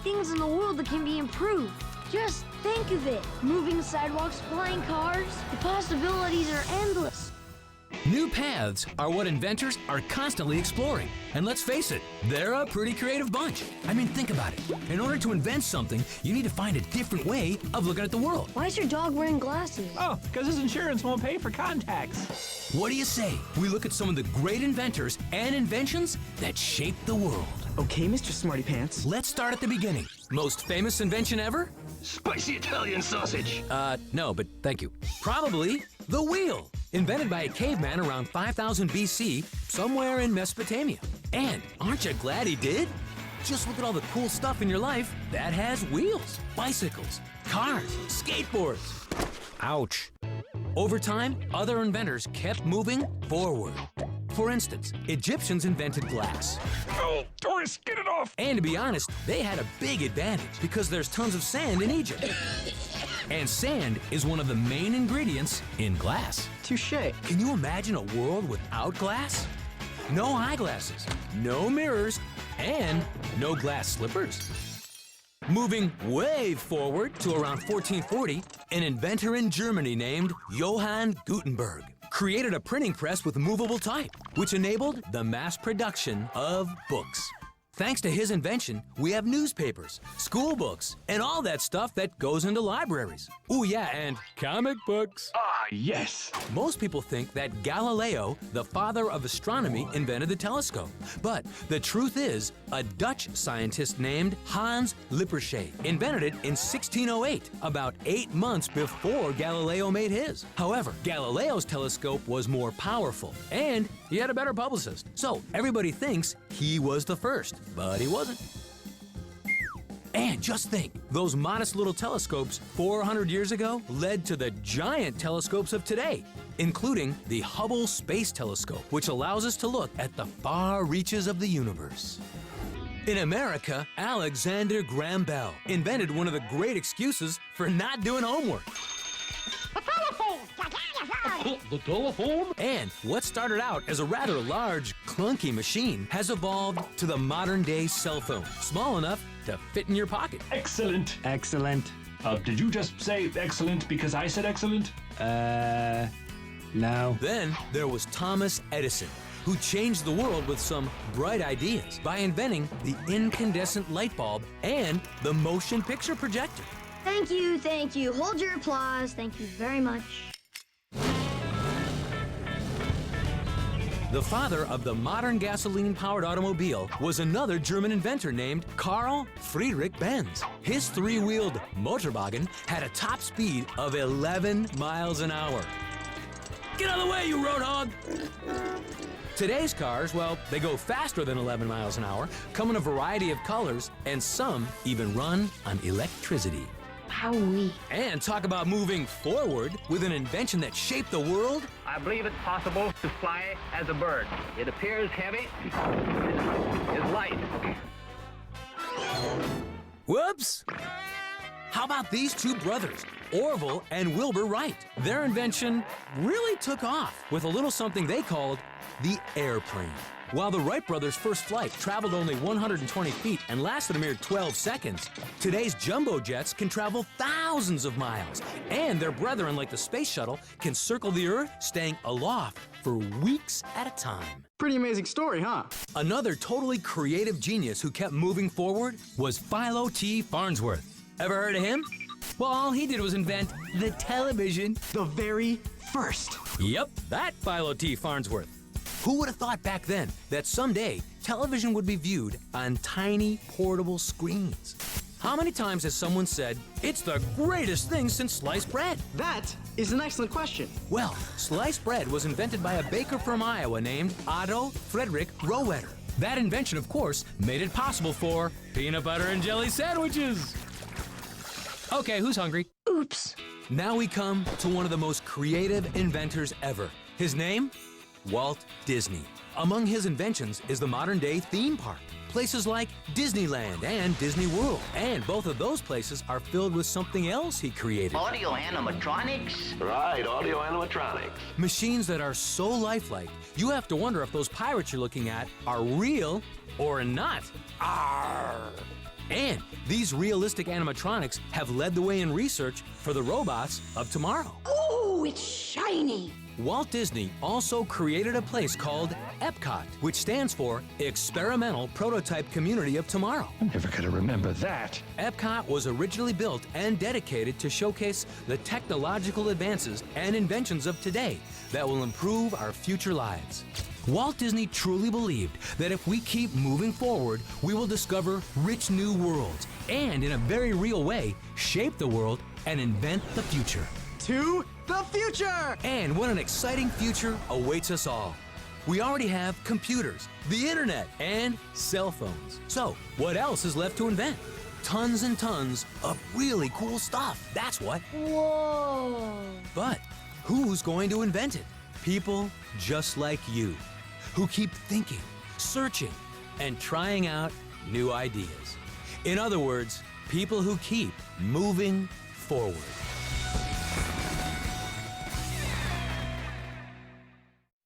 things in the world that can be improved. Just think of it. Moving sidewalks, flying cars. The possibilities are endless. New paths are what inventors are constantly exploring. And let's face it, they're a pretty creative bunch. I mean, think about it. In order to invent something, you need to find a different way of looking at the world. Why is your dog wearing glasses? Oh, because his insurance won't pay for contacts. What do you say? We look at some of the great inventors and inventions that shaped the world. Okay, Mr. Smarty Pants. Let's start at the beginning. Most famous invention ever? Spicy Italian sausage. No, but thank you. Probably the wheel. Invented by a caveman around 5000 BC, somewhere in Mesopotamia. And aren't you glad he did? Just look at all the cool stuff in your life that has wheels. Bicycles, cars, skateboards. Ouch. Over time, other inventors kept moving forward. For instance, Egyptians invented glass. Oh, Doris, get it off! And to be honest, they had a big advantage because there's tons of sand in Egypt. And sand is one of the main ingredients in glass. Touché. Can you imagine a world without glass? No eyeglasses, no mirrors, and no glass slippers. Moving way forward to around 1440, an inventor in Germany named Johann Gutenberg created a printing press with movable type, which enabled the mass production of books. Thanks to his invention, we have newspapers, school books, and all that stuff that goes into libraries. Ooh yeah, and comic books. Ah, yes. Most people think that Galileo, the father of astronomy, invented the telescope. But the truth is, a Dutch scientist named Hans Lippershey invented it in 1608, about 8 months before Galileo made his. However, Galileo's telescope was more powerful, and he had a better publicist. So everybody thinks he was the first, but he wasn't. And just think, those modest little telescopes 400 years ago led to the giant telescopes of today, including the Hubble Space Telescope, which allows us to look at the far reaches of the universe. In America, Alexander Graham Bell invented one of the great excuses for not doing homework. The telephone? And what started out as a rather large, clunky machine has evolved to the modern-day cell phone, small enough to fit in your pocket. Excellent. Excellent. Did you just say excellent because I said excellent? No. Then there was Thomas Edison, who changed the world with some bright ideas by inventing the incandescent light bulb and the motion picture projector. Thank you, thank you. Hold your applause. Thank you very much. The father of the modern gasoline-powered automobile was another German inventor named Carl Friedrich Benz. His three-wheeled Motorwagen had a top speed of 11 miles an hour. Get out of the way, you road hog! Today's cars, well, they go faster than 11 miles an hour, come in a variety of colors, and some even run on electricity. How we? And talk about moving forward with an invention that shaped the world. I believe it's possible to fly as a bird. It appears heavy, is light. Whoops! How about these two brothers, Orville and Wilbur Wright? Their invention really took off with a little something they called the airplane. While the Wright brothers' first flight traveled only 120 feet and lasted a mere 12 seconds, today's jumbo jets can travel thousands of miles, and their brethren like the space shuttle can circle the Earth, staying aloft for weeks at a time. Pretty amazing story, huh? Another totally creative genius who kept moving forward was Philo T. Farnsworth. Ever heard of him? Well, all he did was invent the television. The very first. Yep, that Philo T. Farnsworth. Who would have thought back then that someday television would be viewed on tiny portable screens? How many times has someone said, "It's the greatest thing since sliced bread"? That is an excellent question. Well, sliced bread was invented by a baker from Iowa named Otto Frederick Rohwedder. That invention, of course, made it possible for peanut butter and jelly sandwiches. Okay, who's hungry? Oops. Now we come to one of the most creative inventors ever. His name? Walt Disney. Among his inventions is the modern-day theme park. Places like Disneyland and Disney World. And both of those places are filled with something else he created. Audio animatronics? Right, audio animatronics. Machines that are so lifelike, you have to wonder if those pirates you're looking at are real or not. Arr! And these realistic animatronics have led the way in research for the robots of tomorrow. Ooh, it's shiny. Walt Disney also created a place called Epcot, which stands for Experimental Prototype Community of Tomorrow. I'm never gonna remember that. Epcot was originally built and dedicated to showcase the technological advances and inventions of today that will improve our future lives. Walt Disney truly believed that if we keep moving forward, we will discover rich new worlds and, in a very real way, shape the world and invent the future. To the future! And what an exciting future awaits us all. We already have computers, the internet, and cell phones. So, what else is left to invent? Tons and tons of really cool stuff. That's what. Whoa. But who's going to invent it? People just like you, who keep thinking, searching, and trying out new ideas. In other words, people who keep moving forward.